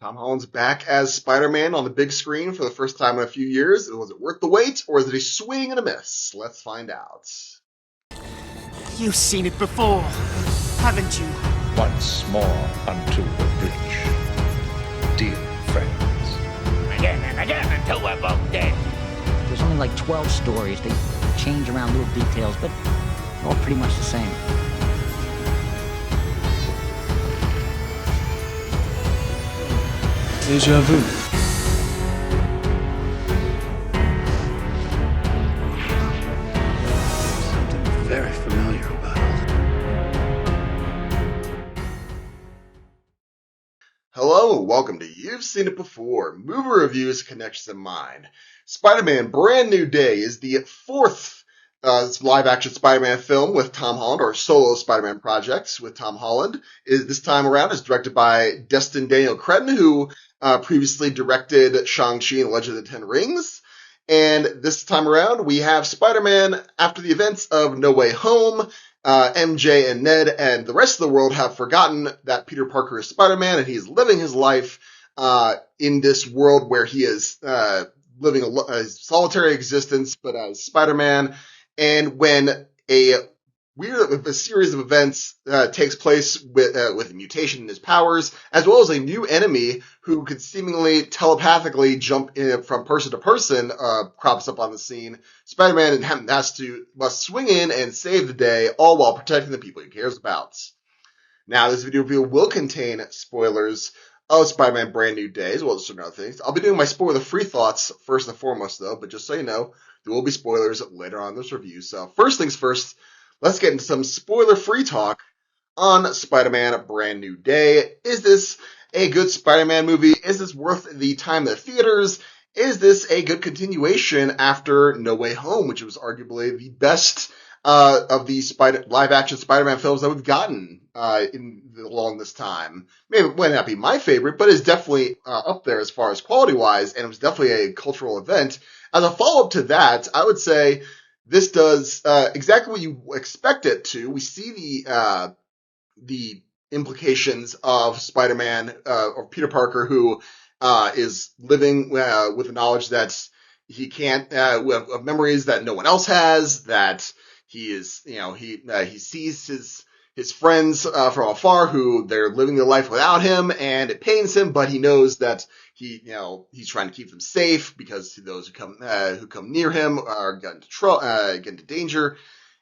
Tom Holland's back as Spider-Man on the big screen for the first time in a few years. Was it worth the wait, or is it a swing and a miss? Let's find out. You've seen it before, haven't you? Once more unto the bridge, dear friends. Again and again until we're both dead. There's only like 12 stories. They change around little details, but all pretty much the same. Deja vu. Something very familiar about it. Hello, welcome to You've Seen It Before, movie reviews, connections in mind. Spider-Man Brand New Day is the fourth live-action Spider-Man film with Tom Holland, or solo Spider-Man project with Tom Holland. This time around is directed by Destin Daniel Cretton, who previously directed Shang-Chi and Legend of the Ten Rings. And this time around, we have Spider-Man after the events of No Way Home. MJ and Ned and the rest of the world have forgotten that Peter Parker is Spider-Man, and he's living his life in this world where he is living a solitary existence, but as Spider-Man. And when a series of events takes place with a mutation in his powers, as well as a new enemy who could seemingly telepathically jump in from person to person, crops up on the scene. Spider-Man must swing in and save the day, all while protecting the people he cares about. Now, this video review will contain spoilers of Spider-Man Brand New Day, as well as certain other things. I'll be doing my spoiler-free thoughts first and foremost, though, but just so you know, there will be spoilers later on in this review. So first things first, let's get into some spoiler-free talk on Spider-Man Brand New Day. Is this a good Spider-Man movie? Is this worth the time in the theaters? Is this a good continuation after No Way Home, which was arguably the best of the live-action Spider-Man films that we've gotten along this time? Maybe it might not be my favorite, but it's definitely up there as far as quality-wise, and it was definitely a cultural event. As a follow-up to that, I would say this does exactly what you expect it to. We see the implications of Spider-Man or Peter Parker, who is living with the knowledge that he can't of memories that no one else has. That he is, he sees his friends from afar who they're living their life without him, and it pains him. But he knows that he's trying to keep them safe because those who come near him are get into danger,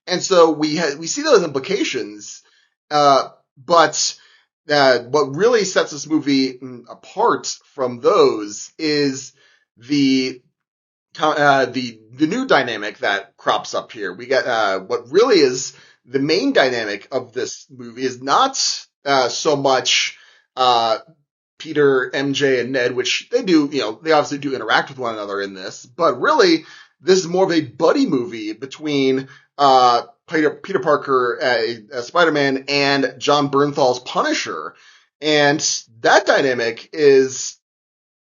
and so we see those implications. But what really sets this movie apart from those is the new dynamic that crops up here. We get what really is the main dynamic of this movie is not so much Peter, MJ, and Ned, which they do, they obviously do interact with one another in this, but really this is more of a buddy movie between Peter Parker, Spider-Man, and John Bernthal's Punisher. And that dynamic is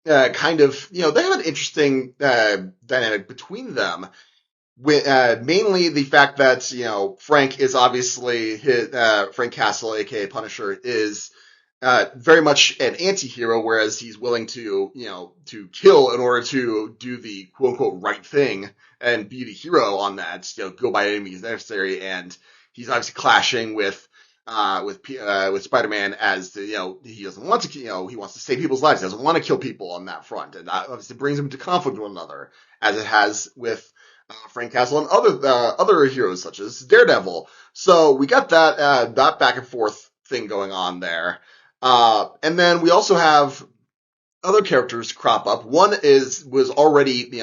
kind of, they have an interesting dynamic between them. With, mainly the fact that, Frank is obviously Frank Castle, aka Punisher, is very much an anti-hero, whereas he's willing to kill in order to do the quote-unquote right thing and be the hero on that, go by any means necessary. And he's obviously clashing with Spider-Man as he doesn't want to, he wants to save people's lives. He doesn't want to kill people on that front. And that obviously brings him into conflict with one another, as it has with Frank Castle and other heroes such as Daredevil. So we got that back and forth thing going on there. And then we also have other characters crop up. One was already,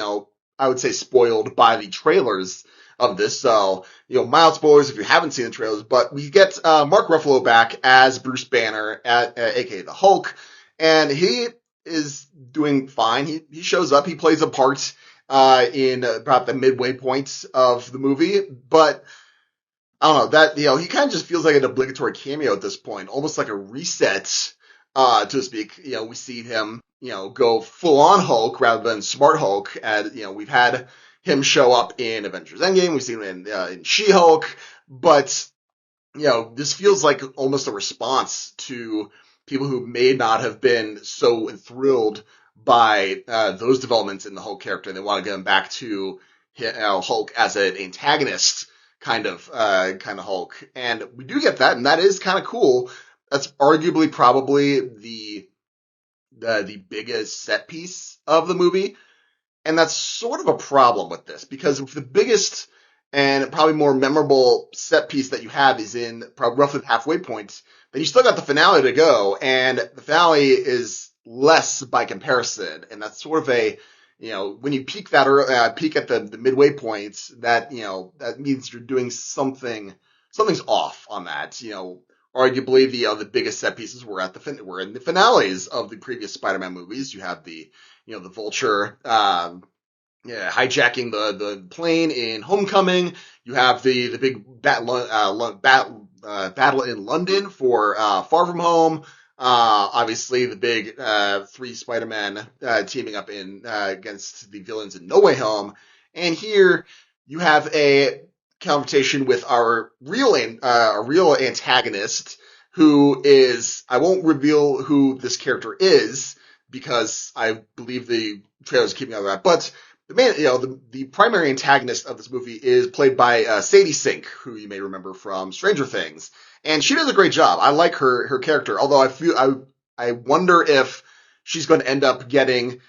I would say spoiled by the trailers of this. So, mild spoilers if you haven't seen the trailers, but we get, Mark Ruffalo back as Bruce Banner, aka the Hulk, and he is doing fine. He shows up, he plays a part, in about the midway point of the movie, but I don't know, that, he kind of just feels like an obligatory cameo at this point, almost like a reset, so to speak. We see him, go full on Hulk rather than smart Hulk. And, we've had him show up in Avengers Endgame. We've seen him in She-Hulk, but, this feels like almost a response to people who may not have been so enthralled by those developments in the Hulk character, and they want to get him back to Hulk as an antagonist kind of Hulk. And we do get that, and that is kind of cool. That's arguably probably the biggest set piece of the movie. And that's sort of a problem with this, because the biggest and probably more memorable set piece that you have is in probably roughly the halfway point. Then you still got the finale to go, and the finale is less by comparison. And that's sort of a, when you peak peak at the midway points, that, that means you're doing something's off on that. Arguably the biggest set pieces were in the finales of the previous Spider-Man movies. You have the Vulture, hijacking the plane in Homecoming. You have the big battle in London for Far From Home. Obviously the big 3 Spider-Man teaming up against the villains in No Way Home. And here you have a confrontation with our real antagonist, who is, I won't reveal who this character is because I believe the trailer's keeping out of that, but the primary antagonist of this movie is played by Sadie Sink, who you may remember from Stranger Things, and she does a great job. I like her character, although I wonder if she's going to end up getting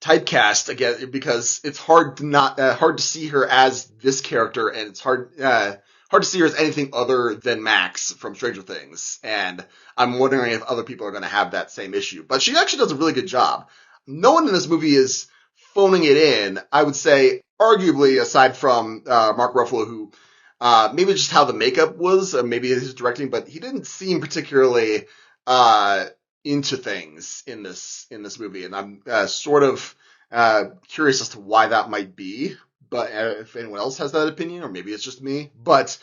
typecast again, because it's hard to see her as this character, and it's hard to see her as anything other than Max from Stranger Things. And I'm wondering if other people are going to have that same issue. But she actually does a really good job. No one in this movie is phoning it in, I would say, arguably, aside from Mark Ruffalo, who maybe just how the makeup was, maybe his directing, but he didn't seem particularly into things in this movie, and I'm sort of curious as to why that might be. But if anyone else has that opinion, or maybe it's just me, but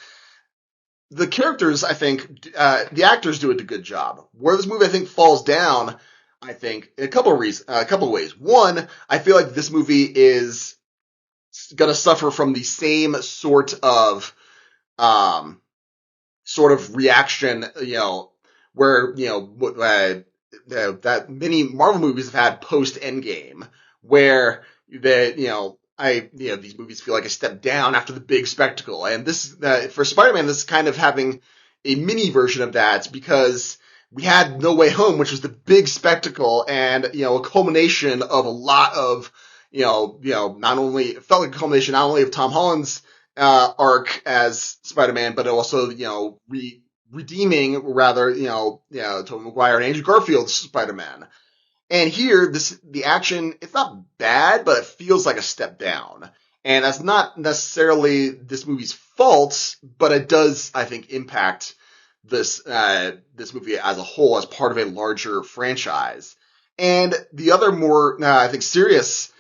the characters, I think, the actors do a good job. Where this movie, I think, falls down, I think, in a couple of ways. One, I feel like this movie is going to suffer from the same sort of reaction, where, that many Marvel movies have had post Endgame, where these movies feel like a step down after the big spectacle. And this, for Spider-Man, this is kind of having a mini version of that, because we had No Way Home, which was the big spectacle, and, a culmination of a lot of, not only, it felt like a culmination not only of Tom Holland's arc as Spider-Man, but also, redeeming, rather, Tobey Maguire and Andrew Garfield's Spider-Man. And here, the action, it's not bad, but it feels like a step down. And that's not necessarily this movie's fault, but it does, I think, impact this movie as a whole, as part of a larger franchise. And the other more, I think, serious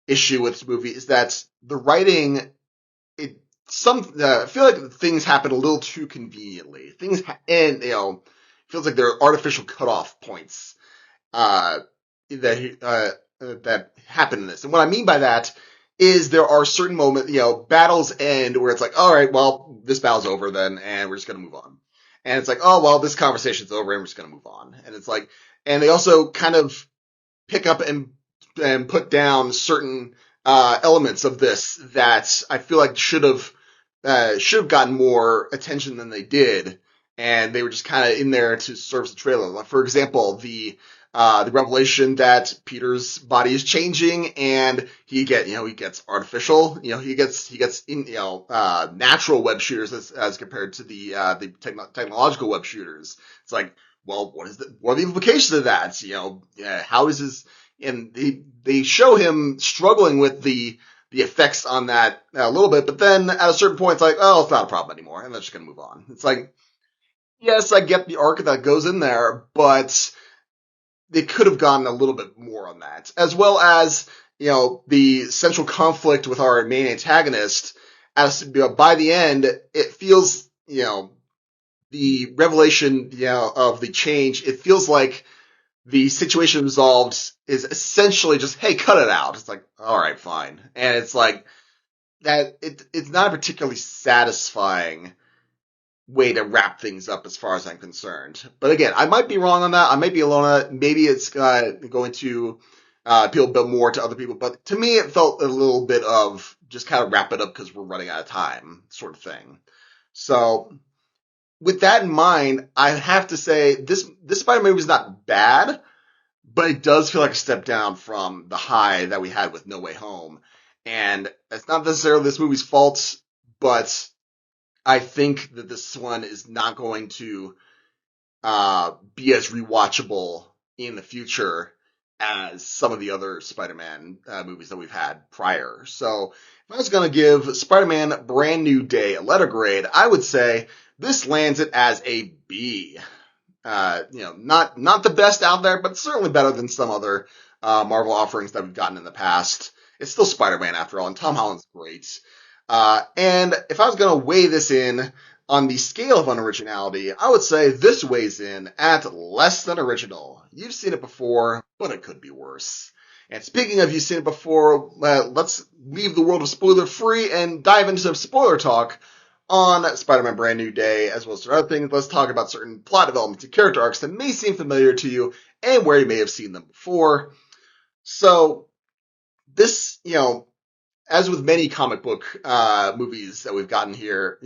issue with this movie is that the writing, I feel like things happen a little too conveniently. Feels like there are artificial cutoff points, that happen in this. And what I mean by that is there are certain moments, battles end where it's like, all right, well, this battle's over then, and we're just going to move on. And it's like, oh, well, this conversation's over, and we're just going to move on. And it's like, and they also kind of pick up and put down certain elements of this that I feel like should have gotten more attention than they did, and they were just kind of in there to serve as a trailer. Like, for example, the revelation that Peter's body is changing, and he gets artificial, he gets natural web shooters as compared to the technological web shooters. It's like, well, what are the implications of that? How is this? And they show him struggling with the effects on that a little bit, but then at a certain point, it's like, oh, it's not a problem anymore, and they're just gonna move on. It's like, yes, I get the arc that goes in there, but they could have gotten a little bit more on that, as well as, the central conflict with our main antagonist. By the end, it feels, the revelation, of the change, it feels like the situation resolved is essentially just, hey, cut it out. It's like, all right, fine. And it's like that, it's not a particularly satisfying way to wrap things up as far as I'm concerned. But again, I might be wrong on that. I might be alone on it. Maybe it's going to appeal a bit more to other people. But to me, it felt a little bit of just kind of wrap it up because we're running out of time sort of thing. So with that in mind, I have to say this Spider-Man movie is not bad, but it does feel like a step down from the high that we had with No Way Home. And it's not necessarily this movie's fault, but I think that this one is not going to be as rewatchable in the future as some of the other Spider-Man movies that we've had prior. So if I was going to give Spider-Man Brand New Day a letter grade, I would say this lands it as a B. Not the best out there, but certainly better than some other Marvel offerings that we've gotten in the past. It's still Spider-Man after all, and Tom Holland's great. And if I was going to weigh this in on the scale of unoriginality, I would say this weighs in at less than original. You've seen it before, but it could be worse. And speaking of you've seen it before, let's leave the world of spoiler free and dive into some spoiler talk on Spider-Man Brand New Day, as well as other things. Let's talk about certain plot developments and character arcs that may seem familiar to you and where you may have seen them before. So this, as with many comic book movies that we've gotten here,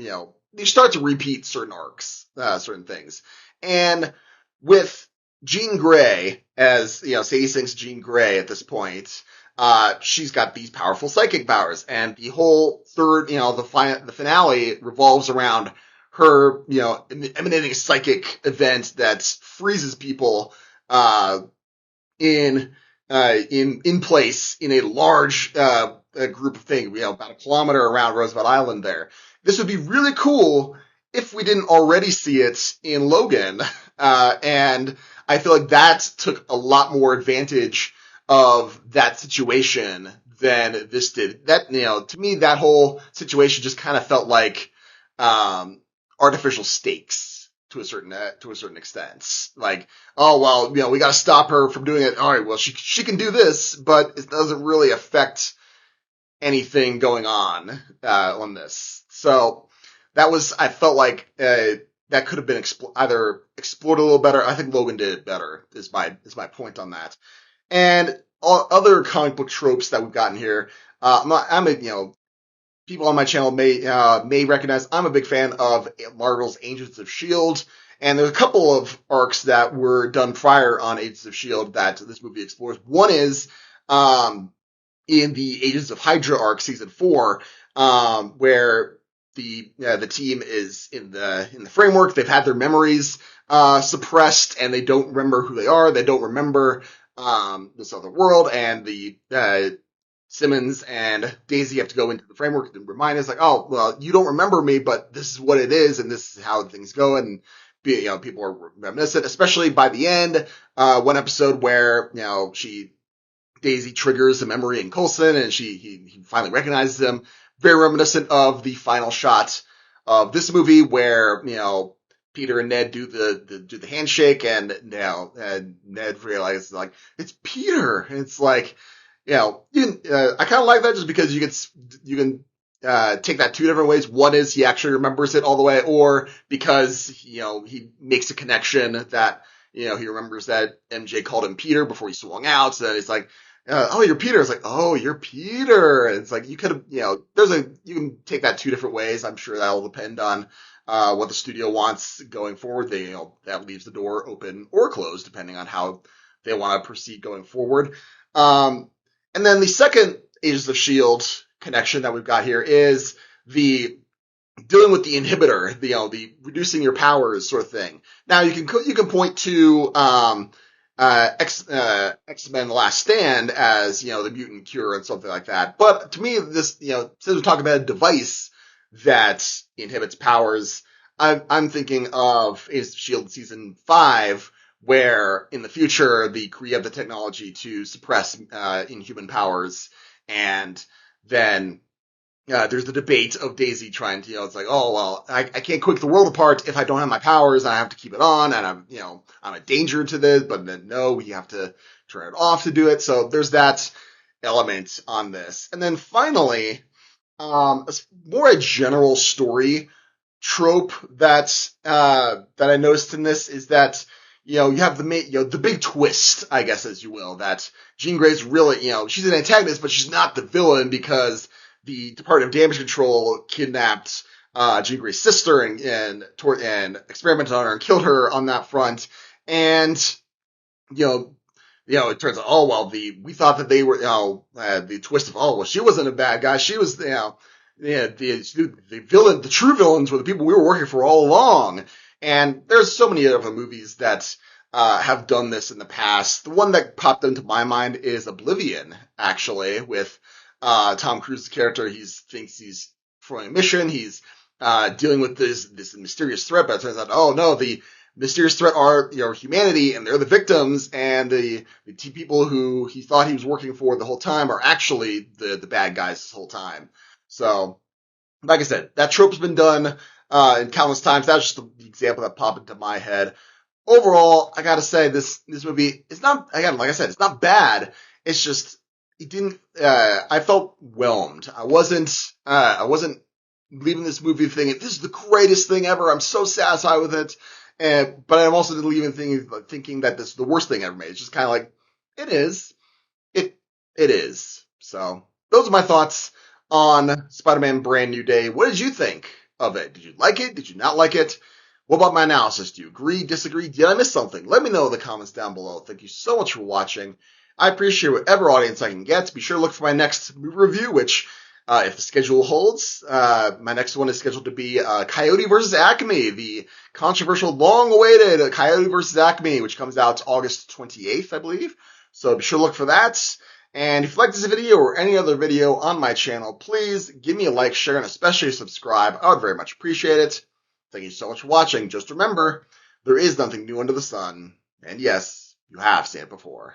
they start to repeat certain arcs, certain things. And with Jean Grey, as, Sadie Sink's Jean Grey at this point, she's got these powerful psychic powers. And the whole third, the finale revolves around her, emanating a psychic event that freezes people in place in a large group of things, about a kilometer around Roosevelt Island there. This would be really cool if we didn't already see it in Logan. And I feel like that took a lot more advantage of that situation than this did. That, to me, that whole situation just kind of felt like artificial stakes to a certain extent. Like, oh, well, we got to stop her from doing it. All right, well, she can do this, but it doesn't really affect anything going on this. So I felt like that could have been either explored a little better. I think Logan did it better, is my point on that. And all other comic book tropes that we've gotten here. People on my channel may recognize I'm a big fan of Marvel's Agents of S.H.I.E.L.D. And there's a couple of arcs that were done prior on Agents of S.H.I.E.L.D. that this movie explores. One is in the Agents of Hydra arc, season 4, where the team is in the framework. They've had their memories suppressed, and they don't remember who they are. They don't remember this other world, and the Simmons and Daisy have to go into the framework and remind us, like, oh, well, you don't remember me, but this is what it is, and this is how things go, and people are reminiscent, especially by the end. One episode where Daisy triggers a memory in Coulson, and he finally recognizes him. Very reminiscent of the final shot of this movie, where Peter and Ned do the handshake, and Ned realizes, like, it's Peter. And it's like, I kind of like that just because you can take that two different ways. One is he actually remembers it all the way, or because he makes a connection that he remembers that MJ called him Peter before he swung out. So then it's like, oh, you're Peter. It's like, oh, you're Peter. And it's like, you could have, you can take that two different ways. I'm sure that'll depend on what the studio wants going forward. That leaves the door open or closed depending on how they want to proceed going forward. And then the second Agents of S.H.I.E.L.D. connection that we've got here is the dealing with the inhibitor, the reducing your powers sort of thing. Now you can point to X-Men: The Last Stand as the mutant cure and something like that. But to me, this since we're talking about a device that inhibits powers, I'm thinking of Agents of S.H.I.E.L.D. season 5. Where in the future you have the technology to suppress inhuman powers, and then there's the debate of Daisy trying to, it's like, oh well, I can't quick the world apart if I don't have my powers, and I have to keep it on, and I'm a danger to this, but then no, we have to turn it off to do it. So there's that element on this, and then finally, more a general story trope that I noticed in this is that, you have the big twist, I guess, as you will, that Jean Grey's really, she's an antagonist, but she's not the villain because the Department of Damage Control kidnapped Jean Grey's sister and experimented on her and killed her on that front. And, it turns out, oh, well, we thought that they were, the twist of, oh, well, she wasn't a bad guy. She was, the villain, the true villains were the people we were working for all along. And there's so many other movies that have done this in the past. The one that popped into my mind is Oblivion, actually, with Tom Cruise's character. He thinks he's performing a mission. He's dealing with this mysterious threat, but it turns out, oh no, the mysterious threat are humanity, and they're the victims, and the people who he thought he was working for the whole time are actually the bad guys this whole time. So, like I said, that trope's been done in countless times. That's just the example that popped into my head. Overall, I gotta say, this movie is not, again, like I said, it's not bad. It's just, it didn't, I felt whelmed. I wasn't leaving this movie thinking, this is the greatest thing ever. I'm so satisfied with it. But I'm also leaving thinking that this is the worst thing ever made. It's just kind of like, it is. It is. So, those are my thoughts on Spider-Man Brand New Day. What did you think of it? Did you like it? Did you not like it? What about my analysis? Do you agree, disagree? Did I miss something? Let me know in the comments down below. Thank you so much for watching. I appreciate whatever audience I can get. Be sure to look for my next movie review, which, if the schedule holds, my next one is scheduled to be Coyote vs. Acme, the controversial, long-awaited Coyote vs. Acme, which comes out August 28th, I believe. So be sure to look for that. And if you like this video or any other video on my channel, please give me a like, share, and especially subscribe. I would very much appreciate it. Thank you so much for watching. Just remember, there is nothing new under the sun. And yes, you have seen it before.